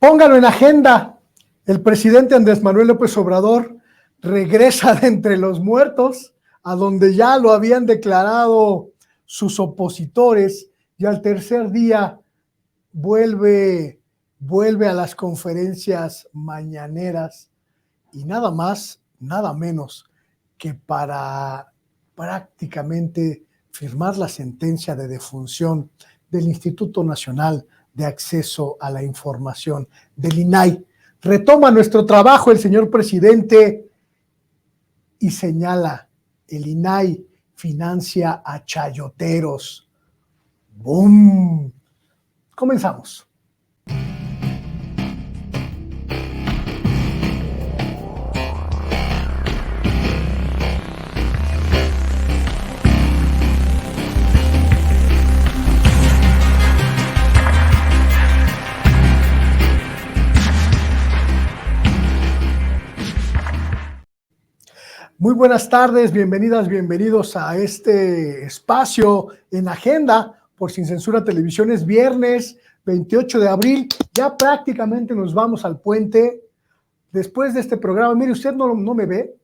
Póngalo en agenda. El presidente Andrés Manuel López Obrador regresa de entre los muertos, a donde ya lo habían declarado sus opositores, y al tercer día vuelve a las conferencias mañaneras, y nada más, nada menos que para prácticamente firmar la sentencia de defunción del Instituto Nacional de Acceso a la Información, del INAI. Retoma nuestro trabajo el señor presidente y señala: el INAI financia a chayoteros. ¡Bum! Comenzamos. Muy buenas tardes, bienvenidas, bienvenidos a este espacio en agenda por Sin Censura Televisión. Es viernes 28 de abril, ya prácticamente nos vamos al puente. Después de este programa, mire, usted no me ve,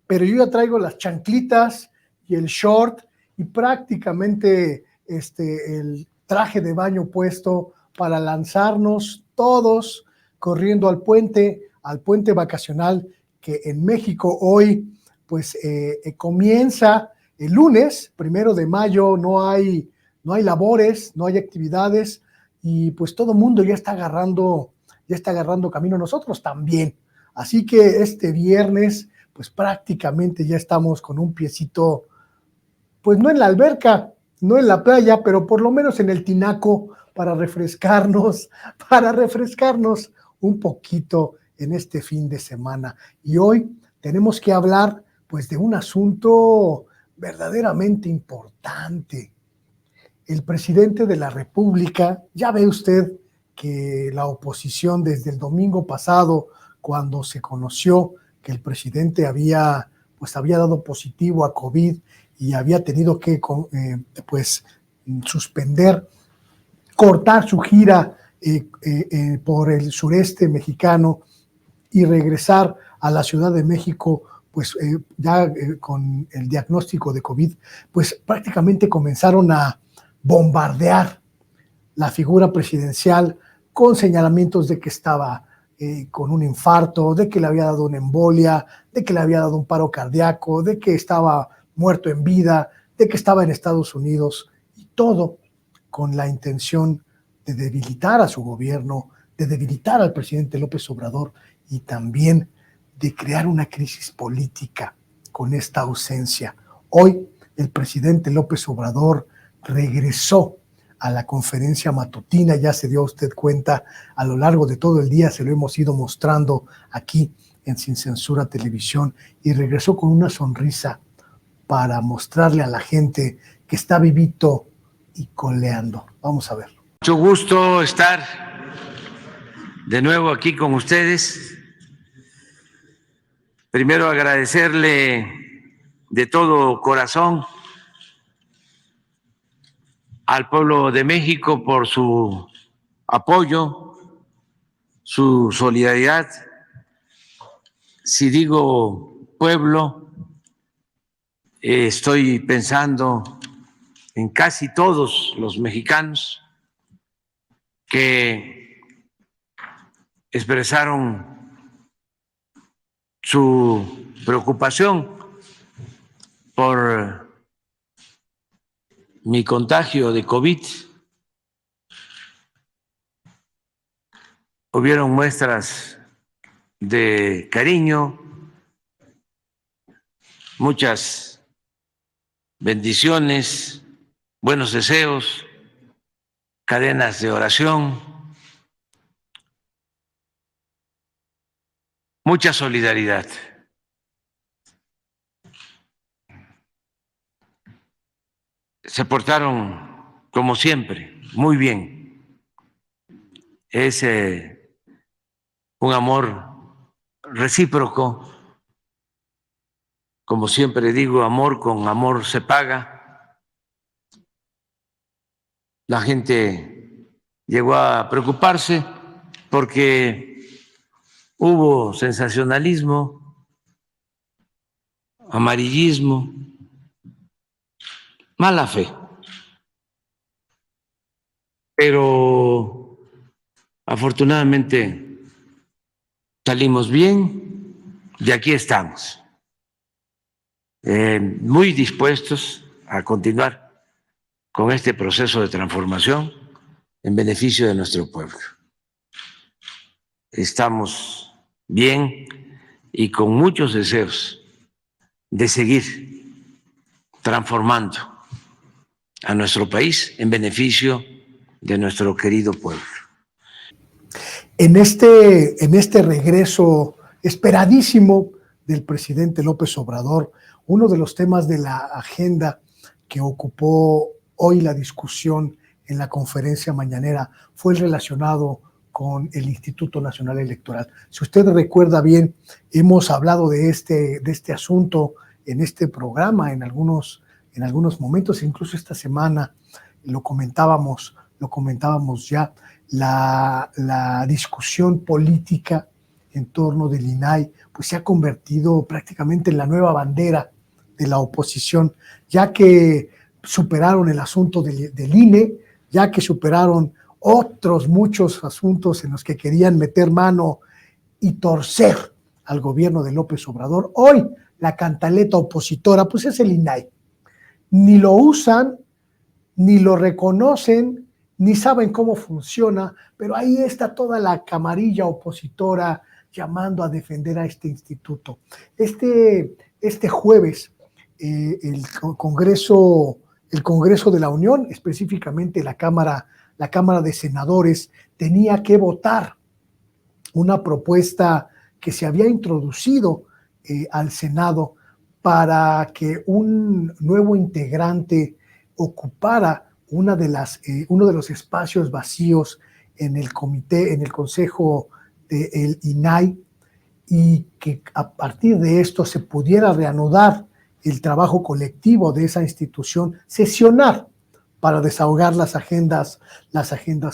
pero yo ya traigo las chanclitas y el short y prácticamente el traje de baño puesto para lanzarnos todos corriendo al puente vacacional que en México hoy pues comienza el lunes, 1 de mayo. No hay labores, no hay actividades, y pues todo el mundo ya está agarrando camino, nosotros también. Así que este viernes, pues prácticamente ya estamos con un piecito, pues no en la alberca, no en la playa, pero por lo menos en el tinaco para refrescarnos un poquito en este fin de semana. Y hoy tenemos que hablar pues de un asunto verdaderamente importante. El presidente de la República, ya ve usted que la oposición desde el domingo pasado, cuando se conoció que el presidente había dado positivo a COVID y había tenido que suspender, cortar su gira por el sureste mexicano y regresar a la Ciudad de México con el diagnóstico de COVID, pues prácticamente comenzaron a bombardear la figura presidencial con señalamientos de que estaba con un infarto, de que le había dado una embolia, de que le había dado un paro cardíaco, de que estaba muerto en vida, de que estaba en Estados Unidos, y todo con la intención de debilitar a su gobierno, de debilitar al presidente López Obrador, y también de crear una crisis política con esta ausencia. Hoy el presidente López Obrador regresó a la conferencia matutina, ya se dio usted cuenta, a lo largo de todo el día se lo hemos ido mostrando aquí en Sin Censura Televisión, y regresó con una sonrisa para mostrarle a la gente que está vivito y coleando. Vamos a verlo. Mucho gusto estar de nuevo aquí con ustedes. Primero agradecerle de todo corazón al pueblo de México por su apoyo, su solidaridad. Si digo pueblo, estoy pensando en casi todos los mexicanos que expresaron su preocupación por mi contagio de COVID. Hubieron muestras de cariño, muchas bendiciones, buenos deseos, cadenas de oración, mucha solidaridad. Se portaron, como siempre, muy bien. Es un amor recíproco. Como siempre digo, amor con amor se paga. La gente llegó a preocuparse porque hubo sensacionalismo, amarillismo, mala fe, pero afortunadamente salimos bien y aquí estamos, muy dispuestos a continuar con este proceso de transformación en beneficio de nuestro pueblo. Estamos bien y con muchos deseos de seguir transformando a nuestro país en beneficio de nuestro querido pueblo. En este regreso esperadísimo del presidente López Obrador, uno de los temas de la agenda que ocupó hoy la discusión en la conferencia mañanera fue el relacionado con el Instituto Nacional Electoral. Si usted recuerda bien, hemos hablado de este asunto en este programa en algunos momentos, incluso esta semana lo comentábamos ya, la discusión política en torno del INAI pues se ha convertido prácticamente en la nueva bandera de la oposición, ya que superaron el asunto del INE, ya que superaron otros muchos asuntos en los que querían meter mano y torcer al gobierno de López Obrador. Hoy la cantaleta opositora pues es el INAI. Ni lo usan, ni lo reconocen, ni saben cómo funciona, pero ahí está toda la camarilla opositora llamando a defender a este instituto. Este jueves, el Congreso de la Unión, específicamente la Cámara de Senadores, tenía que votar una propuesta que se había introducido al Senado para que un nuevo integrante ocupara uno de los espacios vacíos en el Consejo del INAI, y que a partir de esto se pudiera reanudar el trabajo colectivo de esa institución, sesionar para desahogar las agendas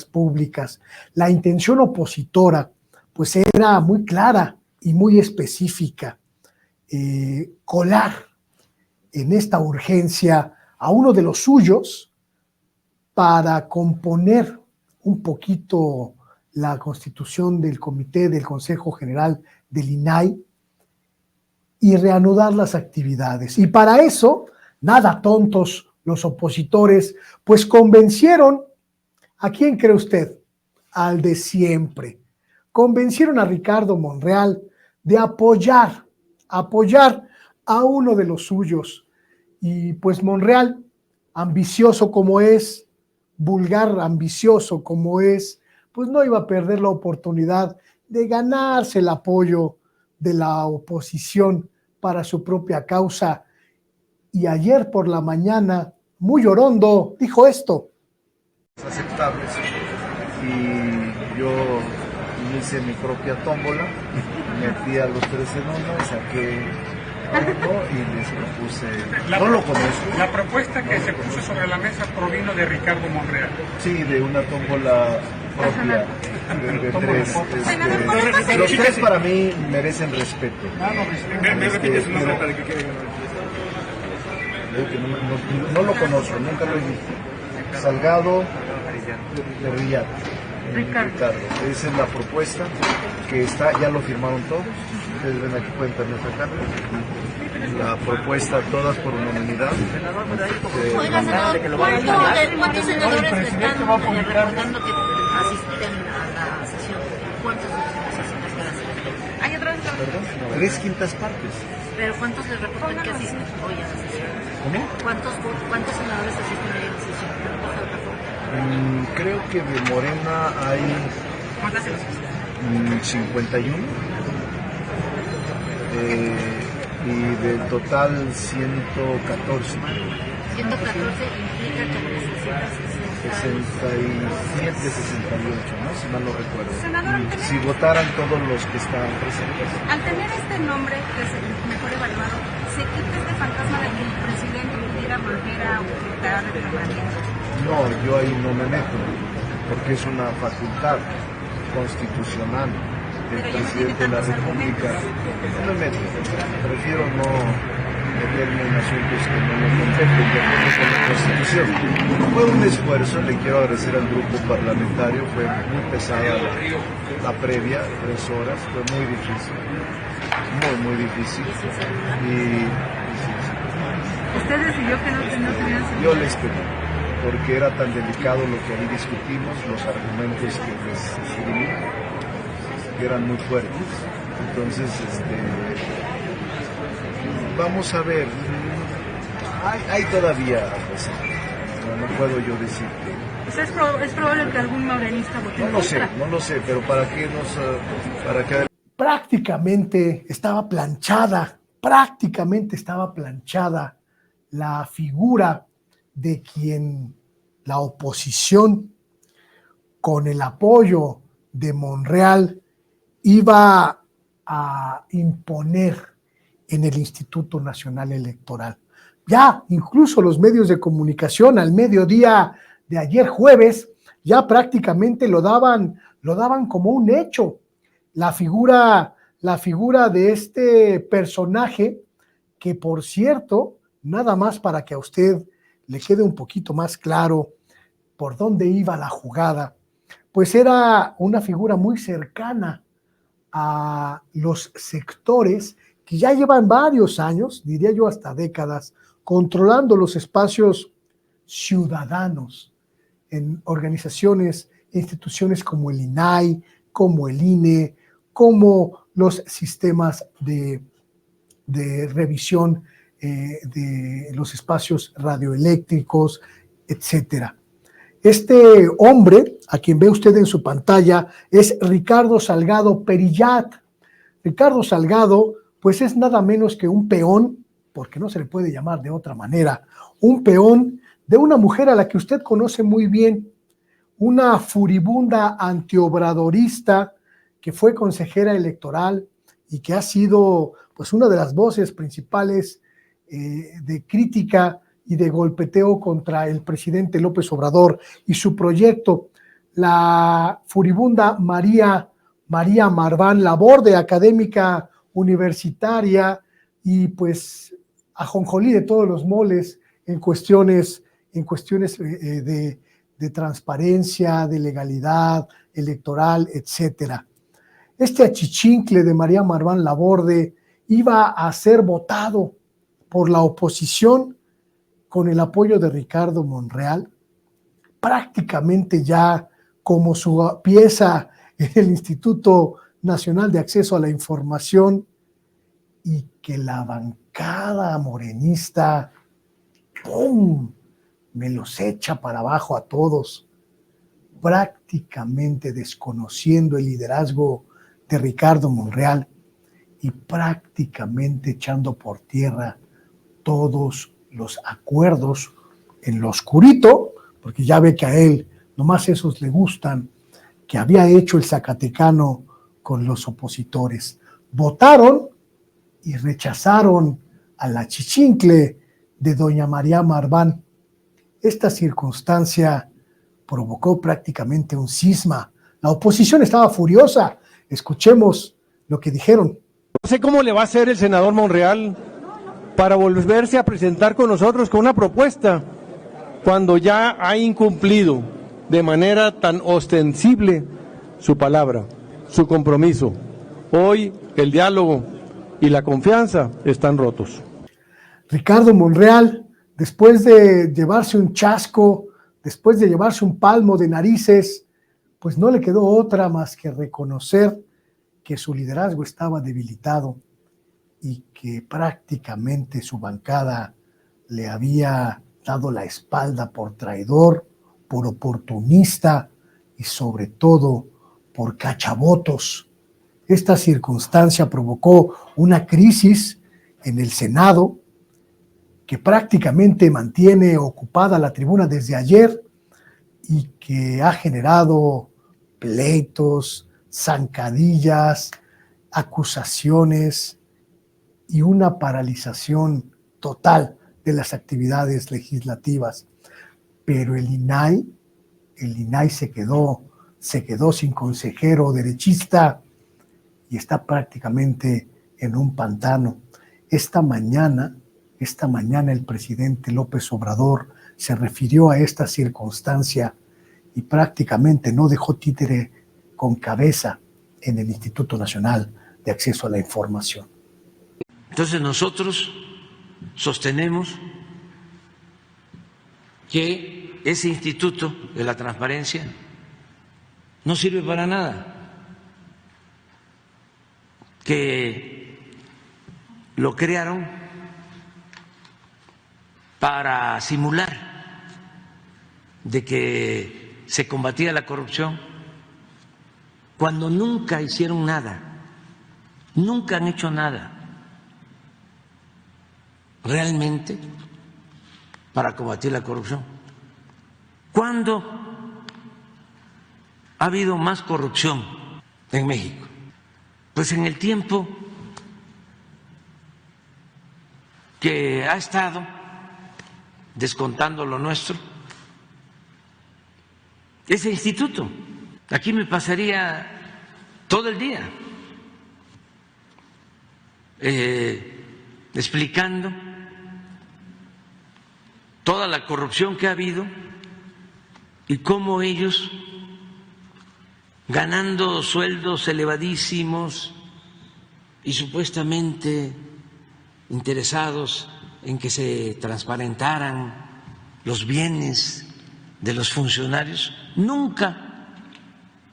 públicas. La intención opositora pues era muy clara y muy específica, colar en esta urgencia a uno de los suyos para componer un poquito la constitución del comité del Consejo General del INAI y reanudar las actividades. Y para eso, nada tontos los opositores, pues convencieron, ¿a quién cree usted? Al de siempre. Convencieron a Ricardo Monreal de apoyar a uno de los suyos. Y pues Monreal, ambicioso como es, vulgar ambicioso como es, pues no iba a perder la oportunidad de ganarse el apoyo de la oposición para su propia causa. Y ayer por la mañana, muy orondo, dijo esto. Aceptables. Y yo hice mi propia tómbola, metí a los tres en uno, saqué a uno y les propuse. No lo conozco. La propuesta que se puso sobre la mesa provino de Ricardo Monreal. Sí, de una tómbola propia de tres. Los tres para mí merecen respeto. ¿Me repites su nombre para que quede? No lo conozco, nunca lo he visto. Salgado Perrillat. Ricardo. Esa es la propuesta que está, ya lo firmaron todos. Ustedes ven aquí, pueden también sacarlo. La propuesta, todas por unanimidad. Oiga, senador, ¿cuántos senadores le están recordando que asisten a la sesión? ¿Cuántos asisten a la sesión? ¿Hay otras? Perdón, 3/5 partes. ¿Pero cuántos les reportan que asisten hoy a la sesión? ¿Cómo? ¿Cuántos senadores asisten hoy a la sesión? Creo que de Morena hay 51 y del total 114. 114 implica que necesitas 67, 68, ¿no? Si mal no recuerdo. Si votaran todos los que estaban presentes. Al tener este nombre, que es el mejor evaluado, ¿se quita este fantasma de que el presidente pudiera volver a ocultar el nombramiento? No, yo ahí no me meto, porque es una facultad constitucional del presidente de la República. No me meto, prefiero no meterme en asuntos que no me competen de acuerdo con la Constitución. Fue un esfuerzo, le quiero agradecer al grupo parlamentario, fue muy pesada la previa, 3 horas, fue muy difícil, muy difícil. ¿Usted decidió que no tenían sentido? Yo les pedí, porque era tan delicado lo que ahí discutimos, los argumentos que les escribí, que eran muy fuertes. Entonces, vamos a ver, hay todavía, pues, no puedo yo decir que... Pues es probable que algún morenista vote en contra. No lo sé, pero ¿para qué Prácticamente estaba planchada la figura de quien la oposición, con el apoyo de Monreal, iba a imponer en el Instituto Nacional Electoral. Ya incluso los medios de comunicación al mediodía de ayer jueves ya prácticamente lo daban como un hecho. La figura de este personaje, que por cierto, nada más para que a usted le quede un poquito más claro por dónde iba la jugada, pues era una figura muy cercana a los sectores que ya llevan varios años, diría yo hasta décadas, controlando los espacios ciudadanos en organizaciones e instituciones como el INAI, como el INE, como los sistemas de revisión de los espacios radioeléctricos, etcétera. Este hombre, a quien ve usted en su pantalla, es Ricardo Salgado Perillat. Ricardo Salgado, pues es nada menos que un peón, porque no se le puede llamar de otra manera, un peón de una mujer a la que usted conoce muy bien, una furibunda antiobradorista que fue consejera electoral y que ha sido pues una de las voces principales de crítica y de golpeteo contra el presidente López Obrador y su proyecto. La furibunda María Marván Laborde, académica universitaria y pues ajonjolí de todos los moles en cuestiones de transparencia, de legalidad electoral, etcétera. Este achichincle de María Marván Laborde iba a ser votado por la oposición con el apoyo de Ricardo Monreal, prácticamente ya como su pieza en el Instituto Nacional de Acceso a la Información, y que la bancada morenista, ¡pum!, me los echa para abajo a todos, prácticamente desconociendo el liderazgo de Ricardo Monreal y prácticamente echando por tierra todos los acuerdos en lo oscurito, porque ya ve que a él nomás esos le gustan, que había hecho el zacatecano con los opositores. Votaron y rechazaron a la chichincle de doña María Marván. Esta circunstancia provocó prácticamente un cisma. La oposición estaba furiosa. Escuchemos lo que dijeron. No sé cómo le va a hacer el senador Monreal para volverse a presentar con nosotros con una propuesta cuando ya ha incumplido de manera tan ostensible su palabra, su compromiso. Hoy el diálogo y la confianza están rotos. Ricardo Monreal, después de llevarse un chasco, después de llevarse un palmo de narices, pues no le quedó otra más que reconocer que su liderazgo estaba debilitado y que prácticamente su bancada le había dado la espalda por traidor, por oportunista y sobre todo por cachavotos. Esta circunstancia provocó una crisis en el Senado que prácticamente mantiene ocupada la tribuna desde ayer y que ha generado pleitos, zancadillas, acusaciones y una paralización total de las actividades legislativas. Pero el INAI se quedó se quedó sin consejero derechista y está prácticamente en un pantano. Esta mañana el presidente López Obrador se refirió a esta circunstancia y prácticamente no dejó títere con cabeza en el Instituto Nacional de Acceso a la Información. Entonces nosotros sostenemos que ese Instituto de la Transparencia no sirve para nada, que lo crearon para simular de que se combatía la corrupción, cuando nunca hicieron nada, nunca han hecho nada realmente para combatir la corrupción. ¿Cuándo ha habido más corrupción en México? Pues en el tiempo que ha estado descontando lo nuestro ese instituto. Aquí me pasaría todo el día explicando toda la corrupción que ha habido y cómo ellos, ganando sueldos elevadísimos y supuestamente interesados en que se transparentaran los bienes de los funcionarios, nunca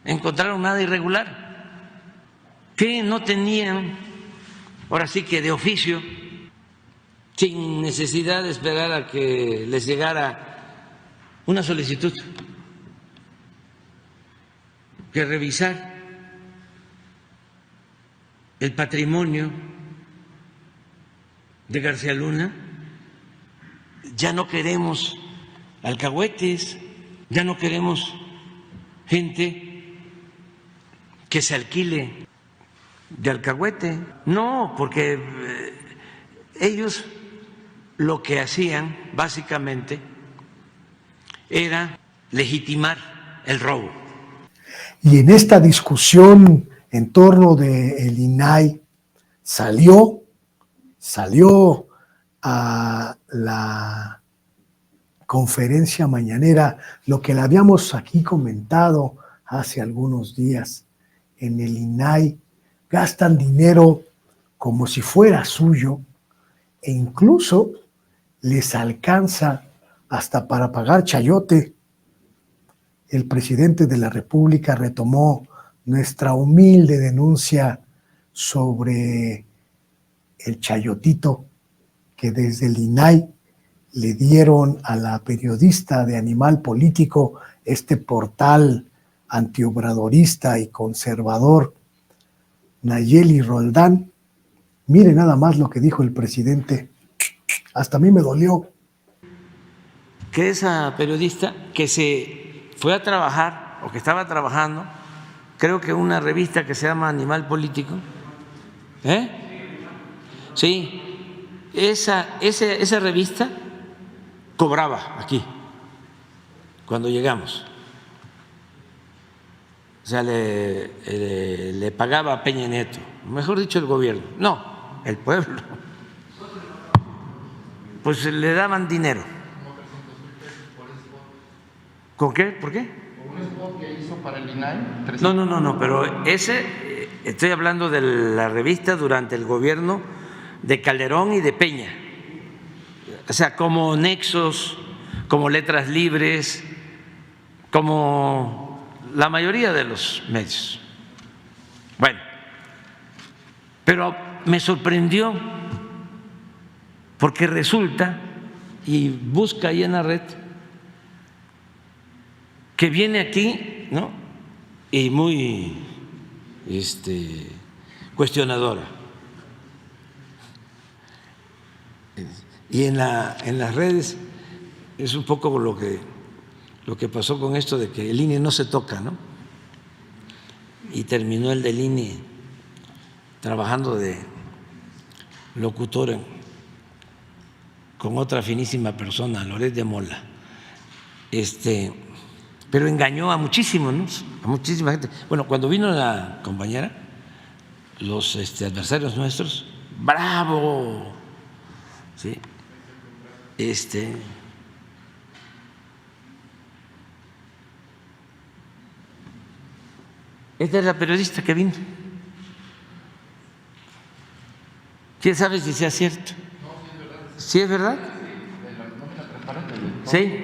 encontraron nada irregular, que no tenían, ahora sí que de oficio, sin necesidad de esperar a que les llegara una solicitud, que revisar el patrimonio de García Luna. Ya no queremos alcahuetes, ya no queremos gente que se alquile de alcahuete. No, porque ellos lo que hacían básicamente era legitimar el robo. Y en esta discusión en torno del INAI salió a la conferencia mañanera lo que le habíamos aquí comentado hace algunos días. En el INAI gastan dinero como si fuera suyo e incluso les alcanza hasta para pagar chayote. El presidente de la República retomó nuestra humilde denuncia sobre el chayotito que desde el INAI le dieron a la periodista de Animal Político, este portal antiobradorista y conservador, Nayeli Roldán. Mire nada más lo que dijo el presidente. Hasta a mí me dolió. Que esa periodista que se fue a trabajar, o que estaba trabajando, creo que una revista que se llama Animal Político, sí, esa revista cobraba aquí cuando llegamos. O sea, le pagaba a Peña Nieto, mejor dicho el gobierno, no, el pueblo. Pues le daban dinero. ¿Con qué? ¿Por qué? ¿Con un spot que hizo para el INAI? No, pero estoy hablando de la revista durante el gobierno de Calderón y de Peña. O sea, como Nexos, como Letras Libres, como la mayoría de los medios. Bueno, pero me sorprendió porque resulta, y busca ahí en la red, que viene aquí, ¿no? Y muy cuestionadora. Y en las redes es un poco lo que pasó con esto de que el INE no se toca, ¿no? Y terminó el del INE trabajando de locutora con otra finísima persona, Loret de Mola. pero engañó a muchísimos, ¿no? A muchísima gente. Bueno, cuando vino la compañera, los adversarios nuestros, ¡bravo! ¿Sí? Esta es la periodista que vino. ¿Quién sabe si sea cierto? ¿Sí es verdad? Sí.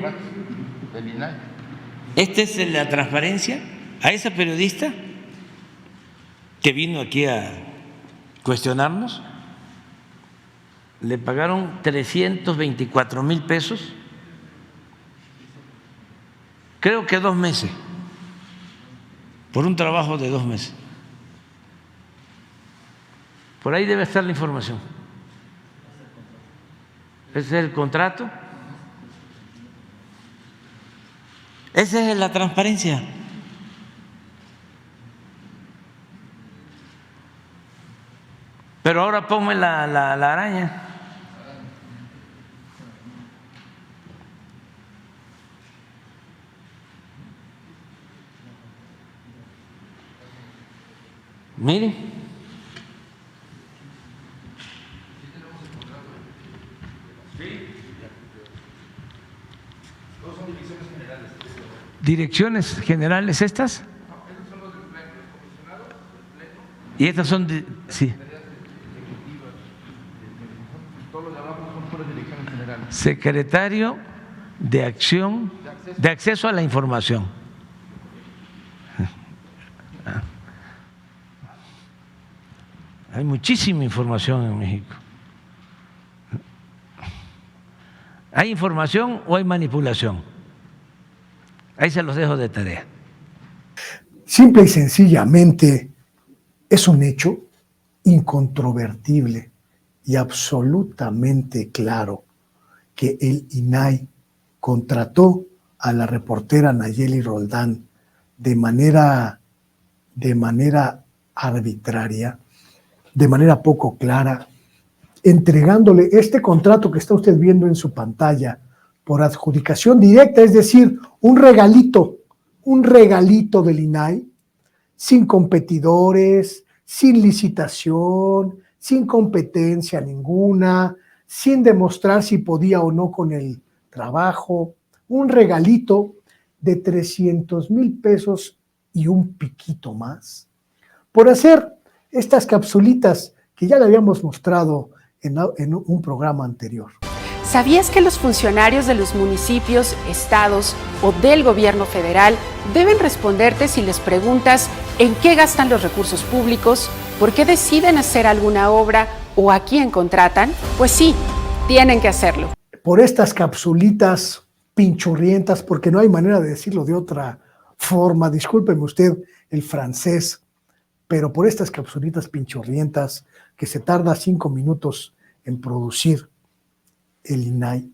Del INAI. Esta es la transparencia. A esa periodista que vino aquí a cuestionarnos, le pagaron 324,000 pesos, creo que 2 meses, por un trabajo de 2 meses. Por ahí debe estar la información. Ese es el contrato. Esa es la transparencia. Pero ahora ponme la araña. Miren. Direcciones generales estas. Y estas son sí. Secretario de Acción, de Acceso a la Información. Hay muchísima información en México. ¿Hay información o hay manipulación? Ahí se los dejo de tarea. Simple y sencillamente es un hecho incontrovertible y absolutamente claro que el INAI contrató a la reportera Nayeli Roldán de manera arbitraria, de manera poco clara, entregándole este contrato que está usted viendo en su pantalla por adjudicación directa, es decir, un regalito del INAI, sin competidores, sin licitación, sin competencia ninguna, sin demostrar si podía o no con el trabajo, un regalito de 300,000 pesos y un piquito más, por hacer estas capsulitas que ya le habíamos mostrado en un programa anterior. ¿Sabías que los funcionarios de los municipios, estados o del gobierno federal deben responderte si les preguntas en qué gastan los recursos públicos, por qué deciden hacer alguna obra o a quién contratan? Pues sí, tienen que hacerlo. Por estas capsulitas pinchurrientas, porque no hay manera de decirlo de otra forma, discúlpeme usted el francés, pero por estas capsulitas pinchurrientas que se tarda 5 minutos en producir el INAI,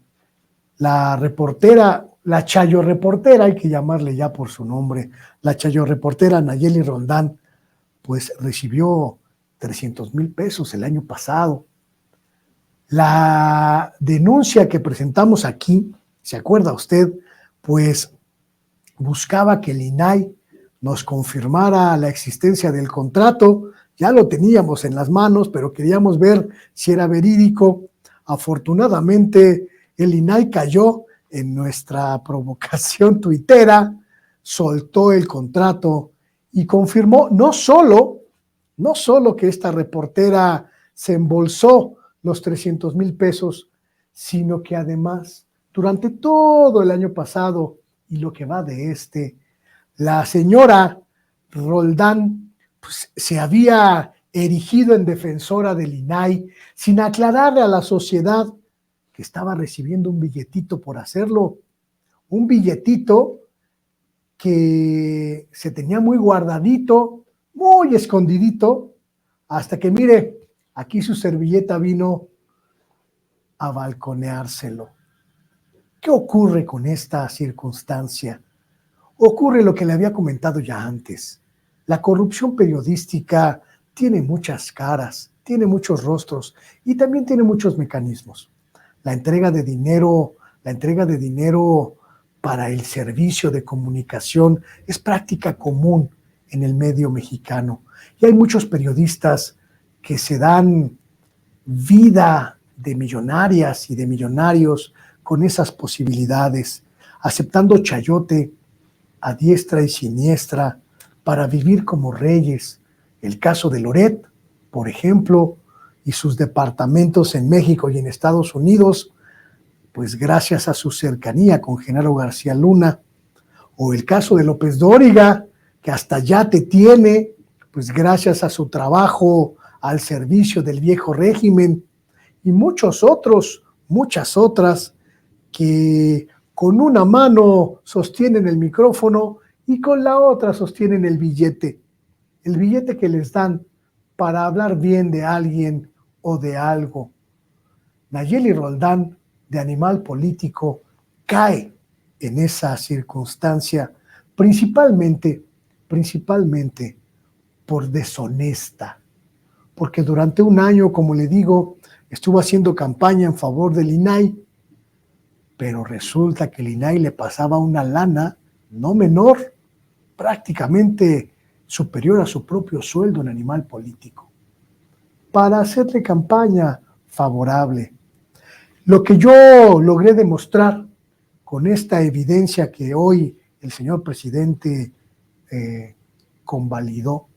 la reportera, la chayo reportera, hay que llamarle ya por su nombre, la chayo reportera Nayeli Roldán, pues recibió 300,000 pesos el año pasado. La denuncia que presentamos aquí, ¿se acuerda usted? Pues buscaba que el INAI nos confirmara la existencia del contrato. Ya lo teníamos en las manos, pero queríamos ver si era verídico. Afortunadamente, el INAI cayó en nuestra provocación tuitera, soltó el contrato y confirmó no solo que esta reportera se embolsó los 300,000 pesos, sino que además, durante todo el año pasado y lo que va de la señora Roldán pues, se había erigido en defensora del INAI sin aclararle a la sociedad que estaba recibiendo un billetito por hacerlo, un billetito que se tenía muy guardadito, muy escondidito, hasta que mire, aquí su servilleta vino a balconeárselo. ¿Qué ocurre con esta circunstancia? Ocurre lo que le había comentado ya antes. La corrupción periodística tiene muchas caras, tiene muchos rostros y también tiene muchos mecanismos. La entrega de dinero para el servicio de comunicación es práctica común en el medio mexicano. Y hay muchos periodistas que se dan vida de millonarias y de millonarios con esas posibilidades, aceptando chayote a diestra y siniestra para vivir como reyes. El caso de Loret, por ejemplo, y sus departamentos en México y en Estados Unidos, pues gracias a su cercanía con Genaro García Luna, o el caso de López Dóriga, que hasta ya te tiene, pues gracias a su trabajo al servicio del viejo régimen, y muchos otros, muchas otras, que con una mano sostienen el micrófono y con la otra sostienen el billete que les dan para hablar bien de alguien o de algo. Nayeli Roldán, de Animal Político, cae en esa circunstancia principalmente por deshonesta, porque durante un año, como le digo, estuvo haciendo campaña en favor del INAI, pero resulta que el INAI le pasaba una lana no menor, prácticamente superior a su propio sueldo en Animal Político, para hacerle campaña favorable. Lo que yo logré demostrar con esta evidencia que hoy el señor presidente convalidó,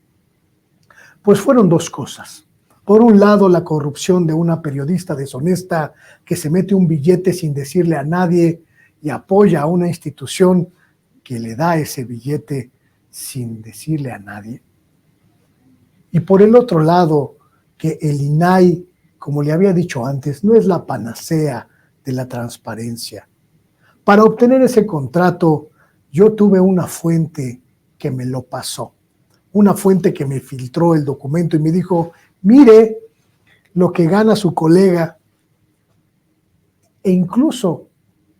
pues fueron dos cosas. Por un lado, la corrupción de una periodista deshonesta que se mete un billete sin decirle a nadie y apoya a una institución que le da ese billete sin decirle a nadie. Y por el otro lado, que el INAI, como le había dicho antes, no es la panacea de la transparencia. Para obtener ese contrato, yo tuve una fuente que me lo pasó, una fuente que me filtró el documento y me dijo, mire lo que gana su colega, e incluso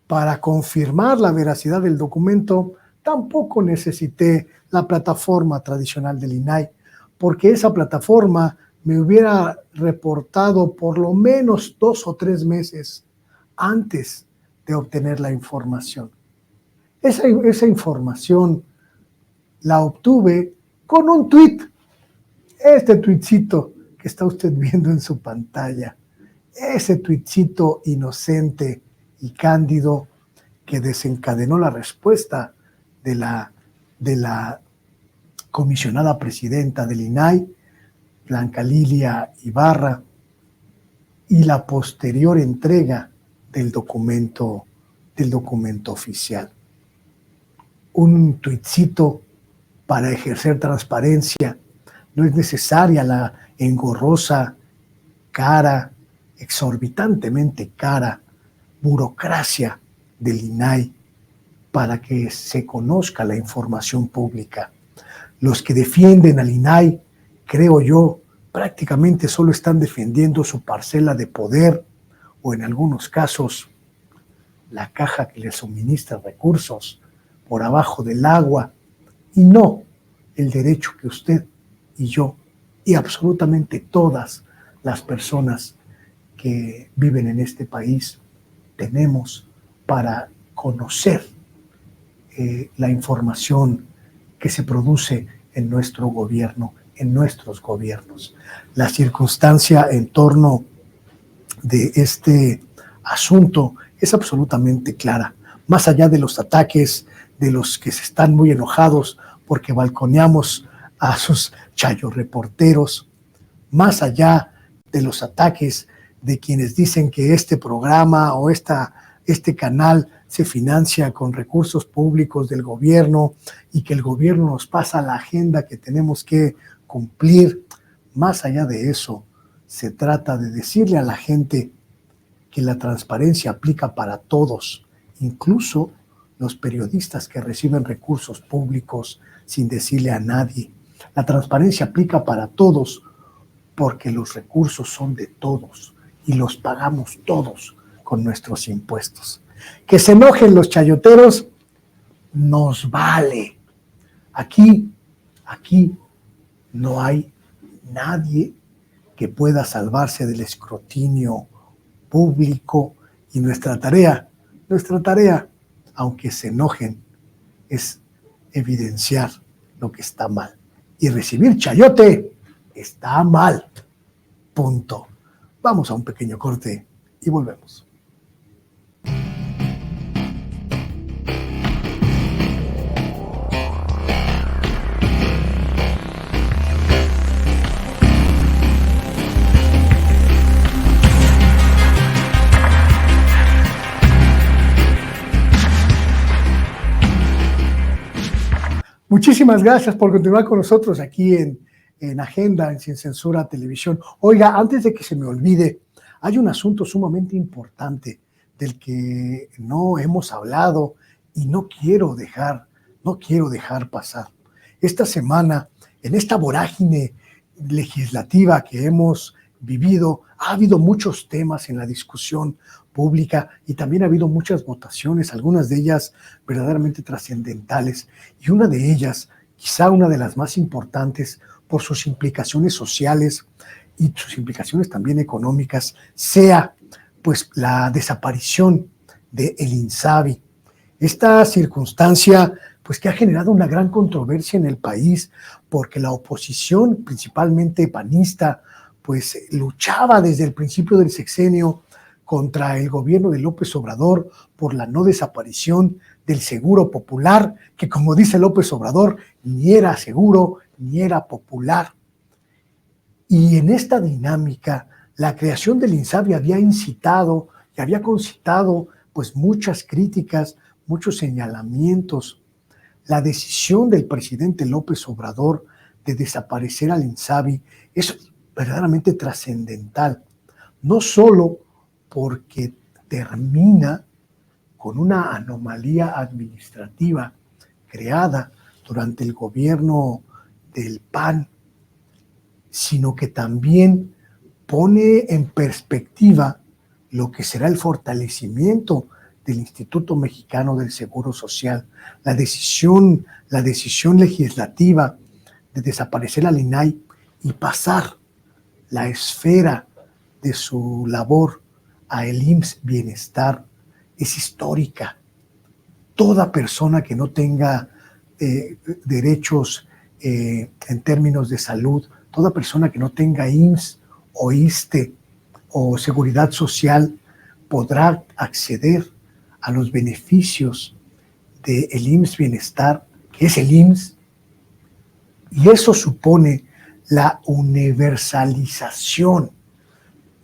para confirmar la veracidad del documento, tampoco necesité la plataforma tradicional del INAI, porque esa plataforma me hubiera reportado por lo menos 2 o 3 meses antes de obtener la información. Esa información la obtuve con un tuit, este tuitcito que está usted viendo en su pantalla, ese tuitcito inocente y cándido que desencadenó la respuesta de la comisionada presidenta del INAI, Blanca Lilia Ibarra, y la posterior entrega del documento oficial. Un tuitcito para ejercer transparencia. No es necesaria la engorrosa, cara, exorbitantemente cara, burocracia del INAI para que se conozca la información pública. Los que defienden al INAI, creo yo, prácticamente solo están defendiendo su parcela de poder o en algunos casos la caja que les suministra recursos por abajo del agua y no el derecho que usted y yo y absolutamente todas las personas que viven en este país tenemos para conocer la información que se produce en nuestro gobierno, en nuestros gobiernos. La circunstancia en torno de este asunto es absolutamente clara. Más allá de los ataques de los que se están muy enojados porque balconeamos a sus chayoreporteros, más allá de los ataques de quienes dicen que este programa o este canal se financia con recursos públicos del gobierno y que el gobierno nos pasa la agenda que tenemos que cumplir. Más allá de eso, se trata de decirle a la gente que la transparencia aplica para todos, incluso los periodistas que reciben recursos públicos sin decirle a nadie. La transparencia aplica para todos porque los recursos son de todos y los pagamos todos con nuestros impuestos. Que se enojen los chayoteros, nos vale. Aquí no hay nadie que pueda salvarse del escrutinio público y nuestra tarea, aunque se enojen, es evidenciar lo que está mal. Y recibir chayote está mal. Punto. Vamos a un pequeño corte y volvemos. Muchísimas gracias por continuar con nosotros aquí en Agenda, en Sin Censura Televisión. Oiga, antes de que se me olvide, hay un asunto sumamente importante del que no hemos hablado y no quiero dejar pasar. Esta semana, en esta vorágine legislativa que hemos vivido, ha habido muchos temas en la discusión pública y también ha habido muchas votaciones, algunas de ellas verdaderamente trascendentales, y una de ellas, quizá una de las más importantes por sus implicaciones sociales y sus implicaciones también económicas, sea pues la desaparición del INSABI. Esta circunstancia pues que ha generado una gran controversia en el país, porque la oposición, principalmente panista, pues luchaba desde el principio del sexenio contra el gobierno de López Obrador por la no desaparición del Seguro Popular, que como dice López Obrador, ni era seguro ni era popular. Y en esta dinámica, la creación del INSABI había incitado y había concitado pues muchas críticas, muchos señalamientos. La decisión del presidente López Obrador de desaparecer al INSABI es verdaderamente trascendental, no solo porque termina con una anomalía administrativa creada durante el gobierno del PAN, sino que también pone en perspectiva lo que será el fortalecimiento del Instituto Mexicano del Seguro Social. La decisión legislativa de desaparecer al INAI y pasar la esfera de su labor a el IMSS Bienestar es histórica. Toda persona que no tenga derechos en términos de salud, toda persona que no tenga IMSS o ISSSTE o Seguridad Social podrá acceder a los beneficios del IMSS Bienestar, que es el IMSS, y eso supone la universalización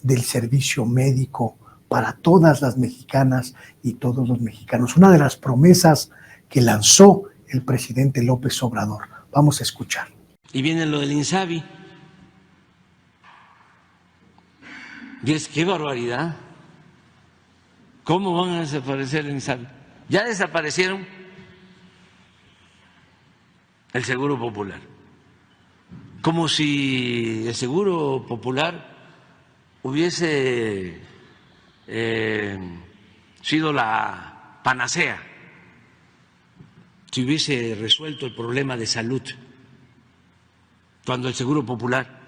del servicio médico para todas las mexicanas y todos los mexicanos. Una de las promesas que lanzó el presidente López Obrador. Vamos a escuchar. Y viene lo del INSABI. Y es qué barbaridad. ¿Cómo van a desaparecer el INSABI? Ya desaparecieron el Seguro Popular. Como si el Seguro Popular hubiese sido la panacea, si hubiese resuelto el problema de salud, cuando el Seguro Popular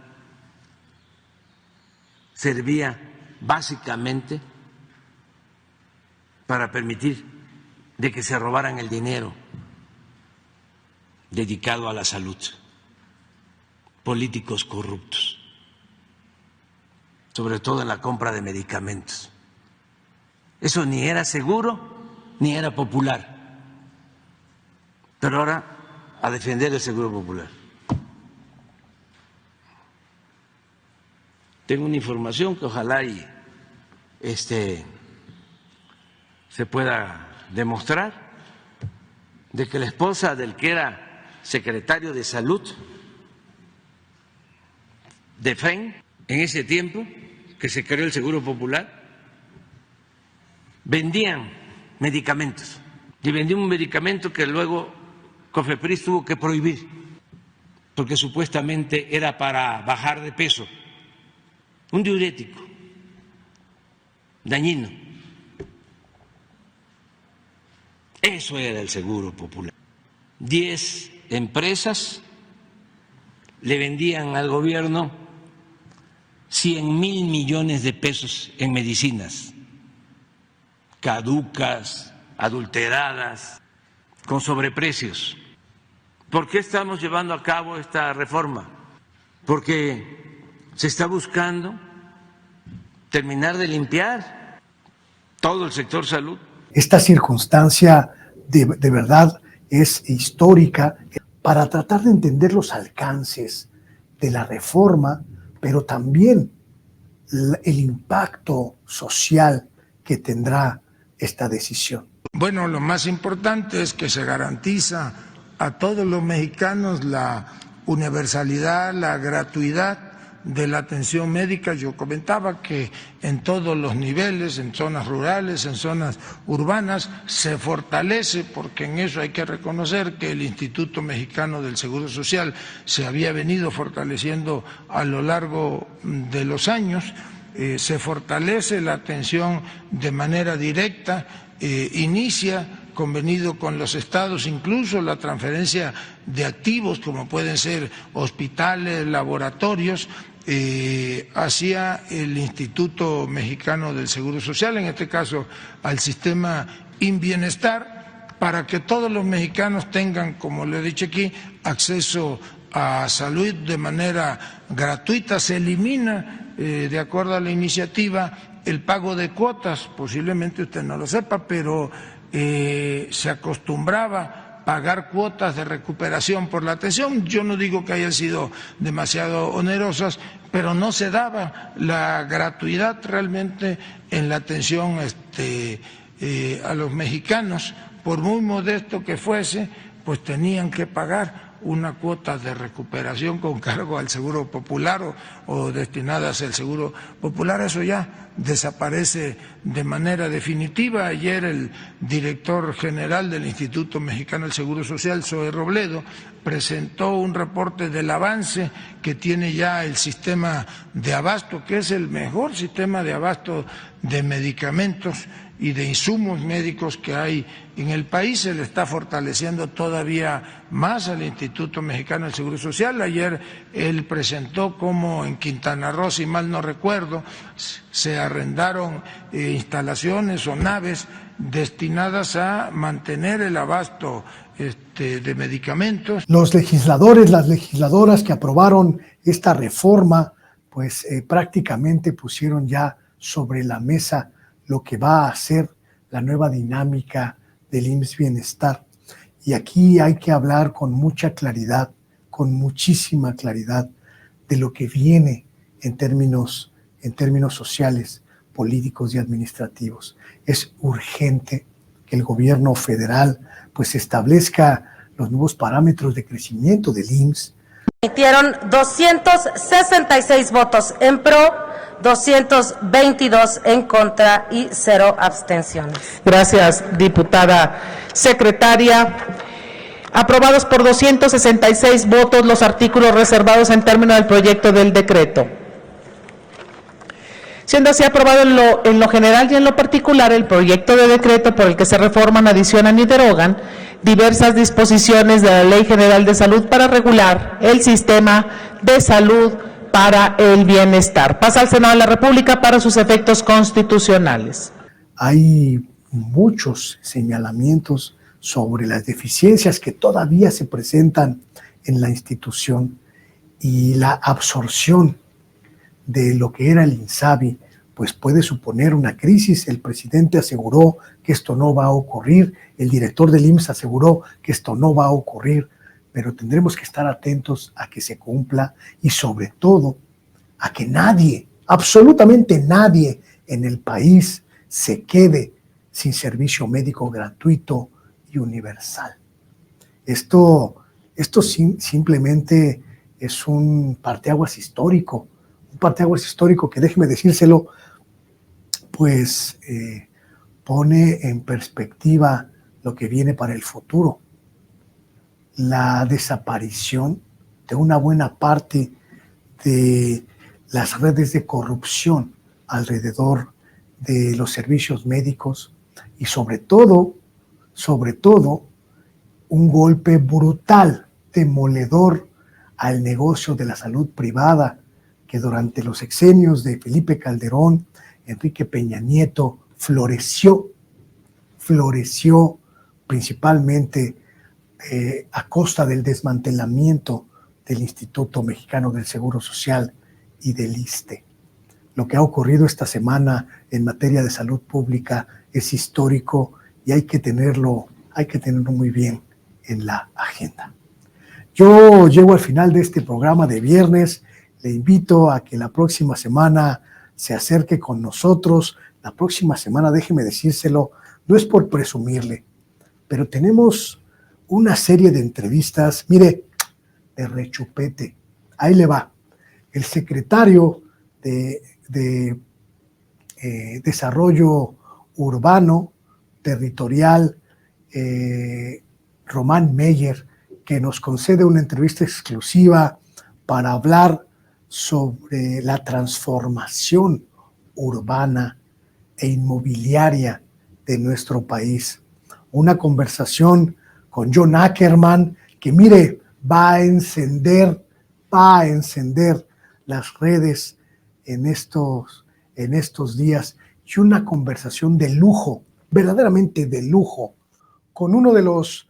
servía básicamente para permitir de que se robaran el dinero dedicado a la salud, políticos corruptos, sobre todo en la compra de medicamentos. Eso ni era seguro ni era popular. Pero ahora a defender el Seguro Popular. Tengo una información que ojalá se pueda demostrar, de que la esposa del que era secretario de Salud de FEN, en ese tiempo que se creó el Seguro Popular, vendían medicamentos, y vendía un medicamento que luego COFEPRIS tuvo que prohibir, porque supuestamente era para bajar de peso, un diurético dañino. Eso era el Seguro Popular. 10 empresas le vendían al gobierno 100,000 millones de pesos en medicinas caducas, adulteradas, con sobreprecios. ¿Por qué estamos llevando a cabo esta reforma? Porque se está buscando terminar de limpiar todo el sector salud. Esta circunstancia de verdad es histórica para tratar de entender los alcances de la reforma, pero también el impacto social que tendrá esta decisión. Bueno, lo más importante es que se garantiza a todos los mexicanos la universalidad, la gratuidad de la atención médica. Yo comentaba que en todos los niveles, en zonas rurales, en zonas urbanas, se fortalece, porque en eso hay que reconocer que el Instituto Mexicano del Seguro Social se había venido fortaleciendo a lo largo de los años. Se fortalece la atención de manera directa, inicia convenido con los estados, incluso la transferencia de activos como pueden ser hospitales, laboratorios, hacia el Instituto Mexicano del Seguro Social, en este caso al sistema InBienestar, para que todos los mexicanos tengan, como le he dicho aquí, acceso a salud de manera gratuita. Se elimina, de acuerdo a la iniciativa, el pago de cuotas. Posiblemente usted no lo sepa, pero se acostumbraba pagar cuotas de recuperación por la atención. Yo no digo que hayan sido demasiado onerosas, pero no se daba la gratuidad realmente en la atención a los mexicanos. Por muy modesto que fuese, pues tenían que pagar una cuota de recuperación con cargo al Seguro Popular o destinadas al Seguro Popular. Eso ya desaparece de manera definitiva. Ayer el director general del Instituto Mexicano del Seguro Social, Zoe Robledo, presentó un reporte del avance que tiene ya el sistema de abasto, que es el mejor sistema de abasto de medicamentos y de insumos médicos que hay en el país. Se le está fortaleciendo todavía más al Instituto Mexicano del Seguro Social. Ayer él presentó cómo en Quintana Roo, si mal no recuerdo, se arrendaron instalaciones o naves destinadas a mantener el abasto de medicamentos. Los legisladores, las legisladoras que aprobaron esta reforma, pues prácticamente pusieron ya sobre la mesa lo que va a ser la nueva dinámica del IMSS Bienestar. Y aquí hay que hablar con mucha claridad, con muchísima claridad, de lo que viene en términos sociales, políticos y administrativos. Es urgente que el gobierno federal pues establezca los nuevos parámetros de crecimiento del IMSS. Emitieron 266 votos en pro, 222 en contra y 0 abstenciones. Gracias, diputada secretaria. Aprobados por 266 votos los artículos reservados en términos del proyecto del decreto. Siendo así aprobado en lo general y en lo particular el proyecto de decreto por el que se reforman, adicionan y derogan diversas disposiciones de la Ley General de Salud para regular el sistema de salud para el bienestar. Pasa al Senado de la República para sus efectos constitucionales. Hay muchos señalamientos sobre las deficiencias que todavía se presentan en la institución y la absorción de lo que era el INSABI, pues puede suponer una crisis. El presidente aseguró que esto no va a ocurrir, el director del IMSS aseguró que esto no va a ocurrir, pero tendremos que estar atentos a que se cumpla y sobre todo a que nadie, absolutamente nadie en el país se quede sin servicio médico gratuito y universal. Esto simplemente es un parteaguas histórico, que déjeme decírselo, pues pone en perspectiva lo que viene para el futuro. La desaparición de una buena parte de las redes de corrupción alrededor de los servicios médicos y sobre todo, un golpe brutal, demoledor al negocio de la salud privada que durante los sexenios de Felipe Calderón, Enrique Peña Nieto, floreció floreció principalmente a costa del desmantelamiento del Instituto Mexicano del Seguro Social y del ISSSTE. Lo que ha ocurrido esta semana en materia de salud pública es histórico y hay que tenerlo muy bien en la agenda. Yo llego al final de este programa de viernes. Le invito a que la próxima semana se acerque con nosotros. La próxima semana, déjeme decírselo, no es por presumirle, pero tenemos una serie de entrevistas, mire, de rechupete. Ahí le va. El secretario de Desarrollo Urbano, Territorial, Román Meyer, que nos concede una entrevista exclusiva para hablar sobre la transformación urbana e inmobiliaria de nuestro país. Una conversación con John Ackerman, que mire, va a encender las redes en estos días, y una conversación de lujo, verdaderamente de lujo, con uno de los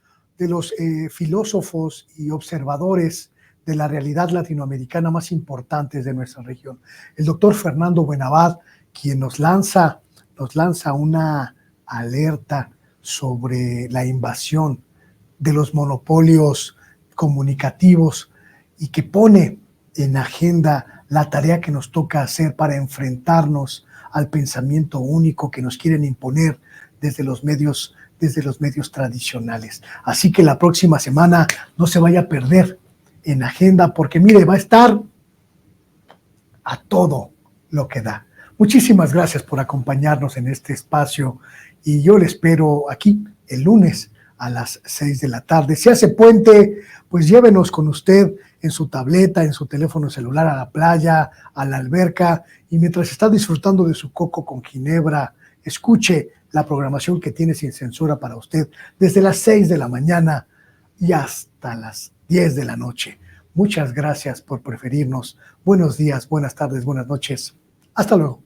filósofos y observadores de la realidad latinoamericana más importantes de nuestra región, el doctor Fernando Buenabad, quien nos lanza una alerta sobre la invasión de los monopolios comunicativos y que pone en agenda la tarea que nos toca hacer para enfrentarnos al pensamiento único que nos quieren imponer desde los medios tradicionales. Así que la próxima semana no se vaya a perder en agenda, porque mire, va a estar a todo lo que da. Muchísimas gracias por acompañarnos en este espacio y yo le espero aquí el lunes a las 6 de la tarde. Si hace puente, pues llévenos con usted en su tableta, en su teléfono celular a la playa, a la alberca, y mientras está disfrutando de su coco con ginebra, escuche la programación que tiene sin censura para usted desde las 6 de la mañana y hasta las 10 de la noche. Muchas gracias por preferirnos. Buenos días, buenas tardes, buenas noches. Hasta luego.